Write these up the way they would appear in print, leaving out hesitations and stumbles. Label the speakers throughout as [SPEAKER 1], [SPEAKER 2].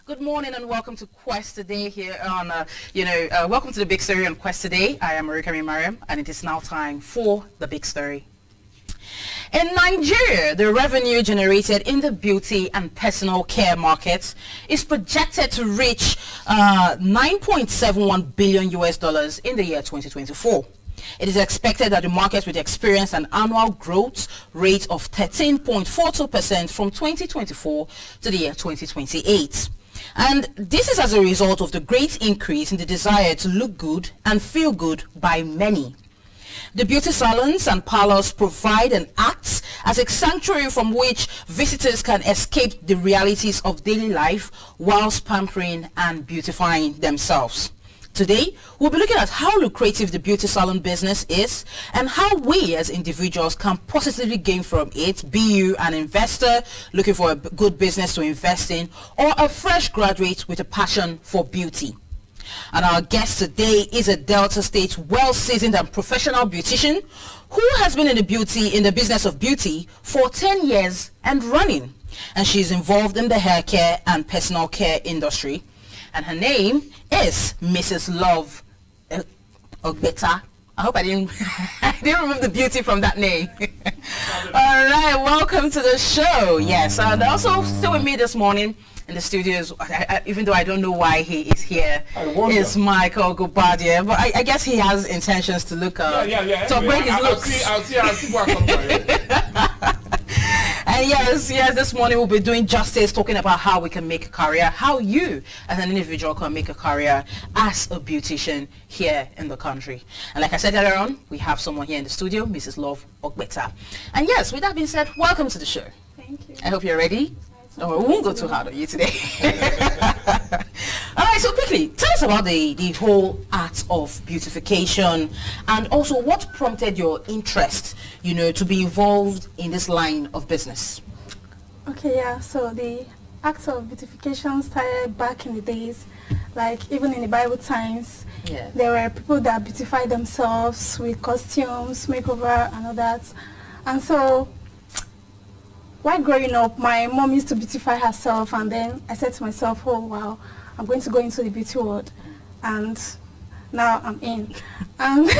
[SPEAKER 1] Good morning and welcome to Quest Today here on, welcome to the Big Story on Quest Today. I am Marika Mariam and it is now time for the Big Story. In Nigeria, the revenue generated in the beauty and personal care markets is projected to reach $9.71 billion in the year 2024. It is expected that the market will experience an annual growth rate of 13.42% from 2024 to the year 2028. And this is as a result of the great increase in the desire to look good and feel good by many. The beauty salons and parlors provide and act as a sanctuary from which visitors can escape the realities of daily life whilst pampering and beautifying themselves. Today, we'll be looking at how lucrative the beauty salon business is and how we as individuals can positively gain from it, be you an investor looking for a good business to invest in or a fresh graduate with a passion for beauty. And our guest today is a Delta State well-seasoned and professional beautician who has been in the business of beauty for 10 years and running. And she's involved in the hair care and personal care industry. And her name is Mrs. Love Ogbeta. I hope I didn't remove the beauty from that name. All right, welcome to the show. Yes, and also still with me this morning in the studios, even though I don't know why he is here, is Michael Gubadia. But I guess he has intentions to look up.
[SPEAKER 2] Yeah.
[SPEAKER 1] So bring his looks.
[SPEAKER 2] I'll see what comes.
[SPEAKER 1] And yes, this morning we'll be doing justice, talking about how we can make a career, how you as an individual can make a career as a beautician here in the country. And like I said earlier on, we have someone here in the studio, Mrs. Love Ogbeta. And yes, with that being said, welcome to the show.
[SPEAKER 3] Thank you.
[SPEAKER 1] I hope you're ready. Oh, we won't go too hard on you today. All right, so quickly, tell us about the whole art of beautification and also what prompted your interest, to be involved in this line of business.
[SPEAKER 3] Okay, so the art of beautification started back in the days, like even in the Bible times.
[SPEAKER 1] Yeah.
[SPEAKER 3] There were people that beautified themselves with costumes, makeover and all that. And so while growing up, my mom used to beautify herself, and then I said to myself, oh wow, I'm going to go into the beauty world. And now I'm in. And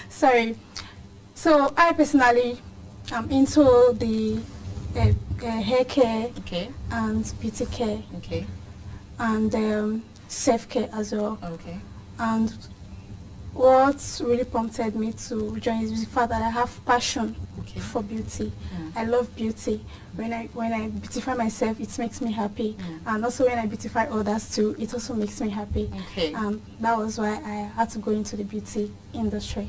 [SPEAKER 3] sorry. So I personally am into the hair care and beauty care and self-care as well.
[SPEAKER 1] Okay.
[SPEAKER 3] And what really prompted me to join is the fact that I have passion for beauty. I love beauty. When I beautify myself, it makes me happy. And also when I beautify others too, it also makes me happy.
[SPEAKER 1] Okay.
[SPEAKER 3] That was why I had to go into the beauty industry.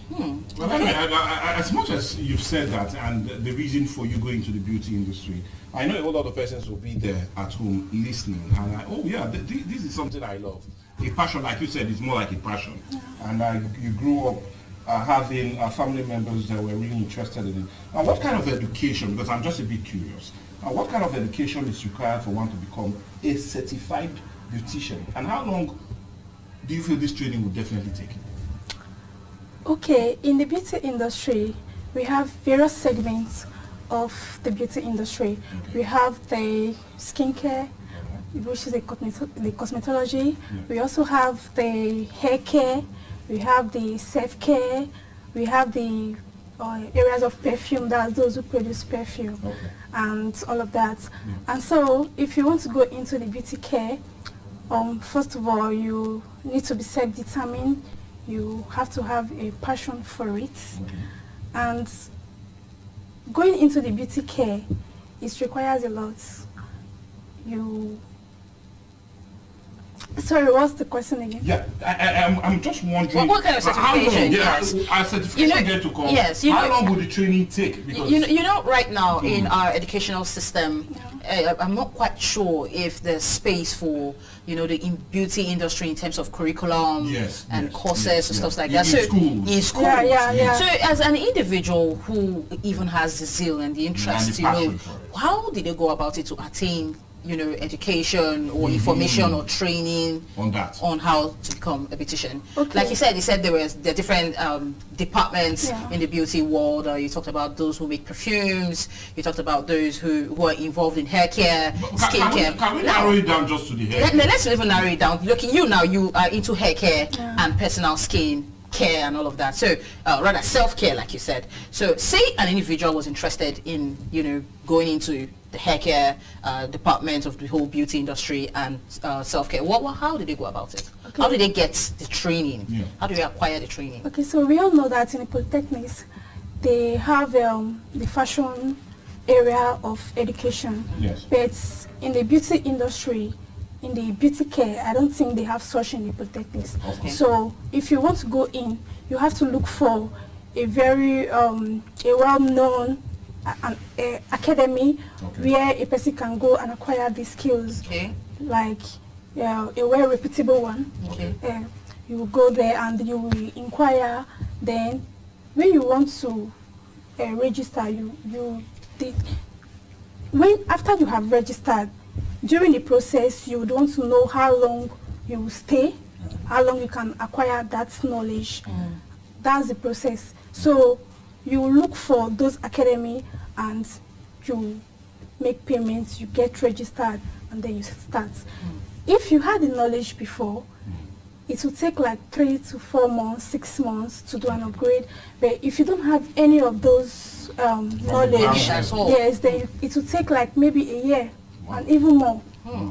[SPEAKER 2] Well, as much as you've said that and the reason for you going to the beauty industry, I know a whole lot of persons will be there at home listening and this is something I love. A passion, like you said, is more like a passion.
[SPEAKER 3] Yeah.
[SPEAKER 2] And you grew up having family members that were really interested in it. And what kind of education, because I'm just a bit curious, what kind of education is required for one to become a certified beautician? And how long do you feel this training will definitely take?
[SPEAKER 3] Okay, in the beauty industry, we have various segments of the beauty industry. Okay. We have the skincare, which is the cosmetology. We also have the hair care, we have the self-care, we have the areas of perfume, that's those who produce perfume, and all of that. And so if you want to go into the beauty care, first of all, you need to be self-determined. You have to have a passion for it. And going into the beauty care, it requires a lot. Sorry, what's the question again?
[SPEAKER 2] Yeah, I'm just wondering.
[SPEAKER 1] What kind of certification?
[SPEAKER 2] Our certification get to come.
[SPEAKER 1] Yes,
[SPEAKER 2] how long would the training take? Because
[SPEAKER 1] right now in our educational system, I'm not quite sure if there's space for the beauty industry in terms of curriculum and courses and stuff like that.
[SPEAKER 2] So in
[SPEAKER 1] schools.
[SPEAKER 3] Yeah.
[SPEAKER 1] So as an individual who even has the zeal and the interest, how did they go about it to attain education or information or training
[SPEAKER 2] on
[SPEAKER 1] how to become a beautician?
[SPEAKER 3] Okay.
[SPEAKER 1] Like you said there are different departments in the beauty world. You talked about those who make perfumes. You talked about those who are involved in hair care, skin care.
[SPEAKER 2] Can we narrow it down just to the hair?
[SPEAKER 1] Let's even narrow it down. Look, you are into hair care and personal skin care and all of that. So rather self-care, like you said. So say an individual was interested in going into the hair care department of the whole beauty industry and self-care. How did they go about it? Okay. How did they get the training? How do they acquire the training?
[SPEAKER 3] Okay, so we all know that in the polytechnics they have the fashion area of education.
[SPEAKER 2] Yes.
[SPEAKER 3] But in the beauty industry, in the beauty care, I don't think they have such in the polytechnics.
[SPEAKER 2] Okay.
[SPEAKER 3] So if you want to go in, you have to look for a very a well-known academy where a person can go and acquire these skills.
[SPEAKER 1] Okay.
[SPEAKER 3] Like a well reputable one.
[SPEAKER 1] Okay.
[SPEAKER 3] You will go there and you will inquire. Then when you want to register, after you have registered, during the process you would want to know how long you will stay, how long you can acquire that knowledge. That's the process. So you look for those academy and you make payments, you get registered, and then you start. If you had the knowledge before, it will take like 3 to 4 months, 6 months to do an upgrade. But if you don't have any of those knowledge, yes, then it will take like maybe a year and even more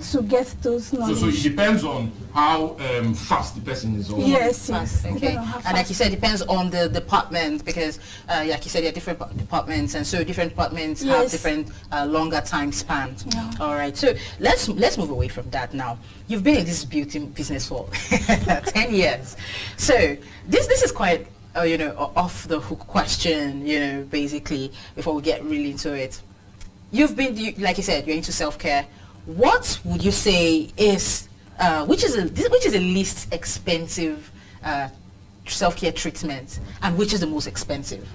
[SPEAKER 3] to get those knowledge.
[SPEAKER 2] So it depends on how fast the person is on.
[SPEAKER 3] Yes.
[SPEAKER 1] Okay. And like you said, it depends on the department, because like you said, there are different departments, and so different departments have different longer time spans. All right. So let's move away from that now. You've been in this beauty business for 10 years. So this is quite off the hook question, basically, before we get really into it. You've been, like you said, you're into self-care. What would you say is which is the least expensive self-care treatment, and which is the most expensive?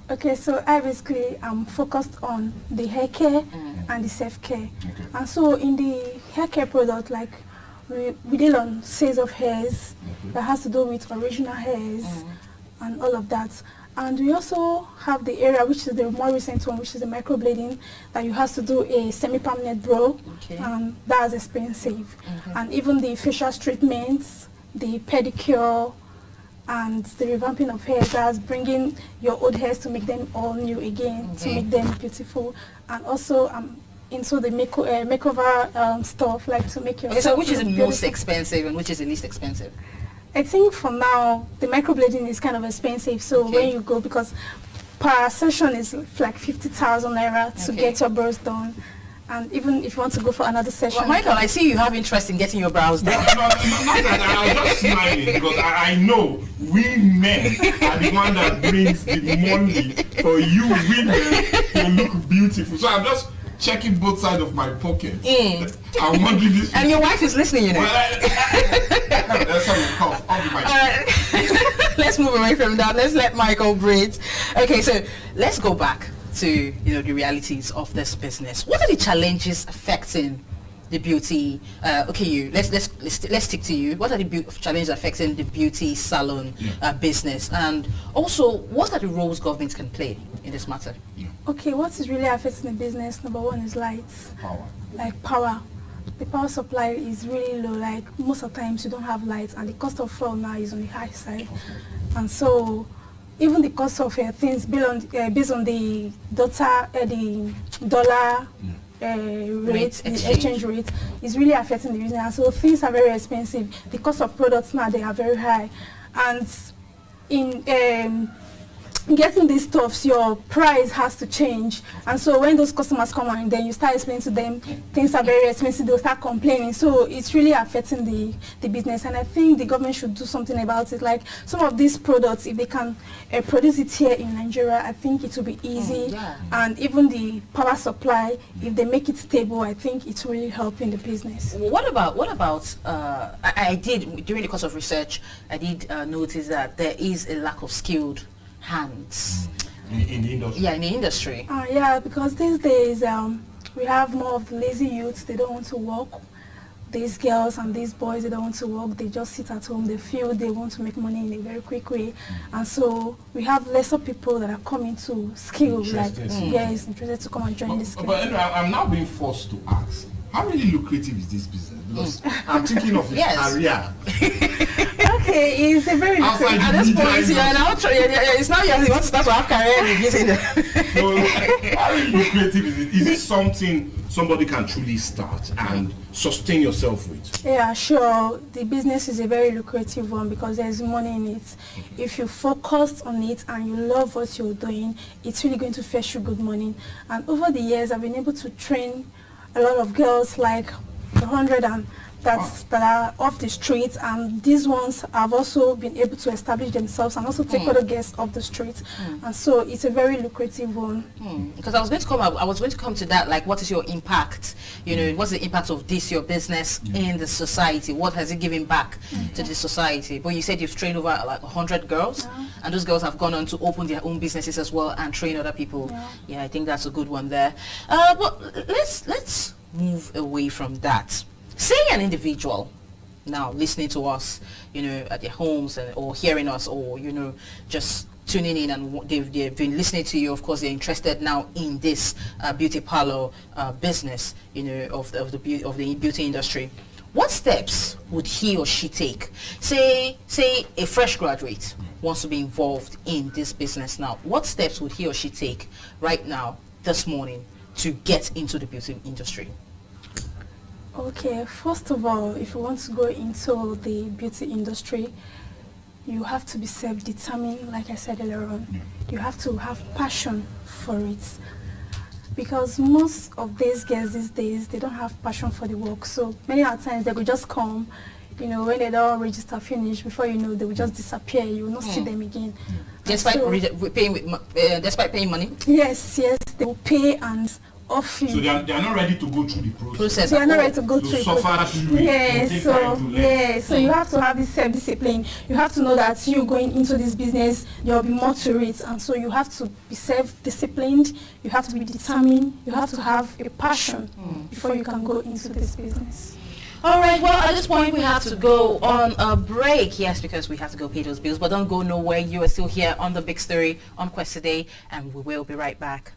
[SPEAKER 3] Okay, so I basically am focused on the hair care and the self-care. And so in the hair care product, like we deal on sales of hairs that has to do with original hairs and all of that. And we also have the area, which is the more recent one, which is the microblading, that you have to do a semi-permanent brow, and that's expensive. And even the facial treatments, the pedicure, and the revamping of hair, that's bringing your old hairs to make them all new again, to make them beautiful. And also into the makeover stuff, like to make your
[SPEAKER 1] so which is the most expensive and which is the least expensive?
[SPEAKER 3] I think for now, the microblading is kind of expensive. So when you go, because per session is like 50,000 naira to get your brows done. And even if you want to go for another session.
[SPEAKER 1] Well, Michael, I see you have interest in getting your brows done.
[SPEAKER 2] Not that I was just smiling, because I know we men are the one that brings the money for you women to look beautiful. So I'm just checking both sides of my pocket. I'm wondering this.
[SPEAKER 1] And your wife is listening, Let's move away from that. Let's let Michael breathe. Okay, so let's go back to the realities of this business. What are the challenges affecting the beauty? Let's stick to you. What are the challenges affecting the beauty salon business, and also what are the roles government can play in this matter?
[SPEAKER 3] Okay, what is really affecting the business? Number one is lights.
[SPEAKER 2] Power.
[SPEAKER 3] Like power. The power supply is really low. Like most of the times you don't have lights, and the cost of fuel now is on the high side. And so even the cost of things based on the dollar rate, the exchange rate, is really affecting the business. And so things are very expensive. The cost of products now, they are very high. And in getting these stuffs, your price has to change. And so when those customers come and then you start explaining to them things are very expensive, they'll start complaining. So it's really affecting the business. And I think the government should do something about it. Like some of these products, if they can produce it here in Nigeria, I think it will be easy. And even the power supply, if they make it stable, I think it's really helping the business.
[SPEAKER 1] What about I did, during the course of research, I did notice that there is a lack of skilled hands
[SPEAKER 2] in the industry.
[SPEAKER 1] Yeah, in the industry.
[SPEAKER 3] Yeah, because these days We have more of the lazy youths. They don't want to work. These girls and these boys, they don't want to work. They just sit at home. They feel they want to make money in a very quick way. And so we have lesser people that are coming to skill, interested to come and join this skill.
[SPEAKER 2] But anyway, I'm now being forced to ask, how really lucrative is this business? Because I'm thinking of his career.
[SPEAKER 3] Okay, it's a very lucrative.
[SPEAKER 1] At this point, it's not you want to start to have career in the business.
[SPEAKER 2] How really lucrative is it? Is it something somebody can truly start and sustain yourself with?
[SPEAKER 3] Yeah, sure. The business is a very lucrative one because there's money in it. If you focus on it and you love what you're doing, it's really going to fetch you good money. And over the years, I've been able to train a lot of girls, like 100 that are off the streets, and these ones have also been able to establish themselves and also take other girls off the streets. And so it's a very lucrative one.
[SPEAKER 1] Because I was going to come to that, like, what is your impact? You know, what's the impact of this, your business, in the society? What has it given back to the society? But you said you've trained over like 100 girls, and those girls have gone on to open their own businesses as well and train other people. Yeah, I think that's a good one there. But let's move away from that. Say an individual now listening to us, you know, at their homes or hearing us, or, you know, just tuning in, and they've been listening to you. Of course, they're interested now in this beauty parlor business, you know, of the beauty industry. What steps would he or she take? Say a fresh graduate wants to be involved in this business now. What steps would he or she take right now, this morning, to get into the beauty industry?
[SPEAKER 3] Okay, first of all, if you want to go into the beauty industry, you have to be self-determined, like I said earlier on. You have to have passion for it. Because most of these girls these days, they don't have passion for the work. So many times they could just come, you know, when they don't register finish, before you know, they will just disappear. You will not see them again.
[SPEAKER 1] Despite paying money?
[SPEAKER 3] Yes, they will pay and off you.
[SPEAKER 2] So they are not ready to go through the process.
[SPEAKER 3] They are not ready to go through
[SPEAKER 2] it.
[SPEAKER 3] So you have to have this self-discipline. You have to know that you going into this business, there will be more to it, and so you have to be self-disciplined. You have to be determined. You have to have a passion before you can go into this business.
[SPEAKER 1] All right, well, at this point, we have to go on a break. Yes, because we have to go pay those bills, but don't go nowhere. You are still here on The Big Story on Quest Today, and we will be right back.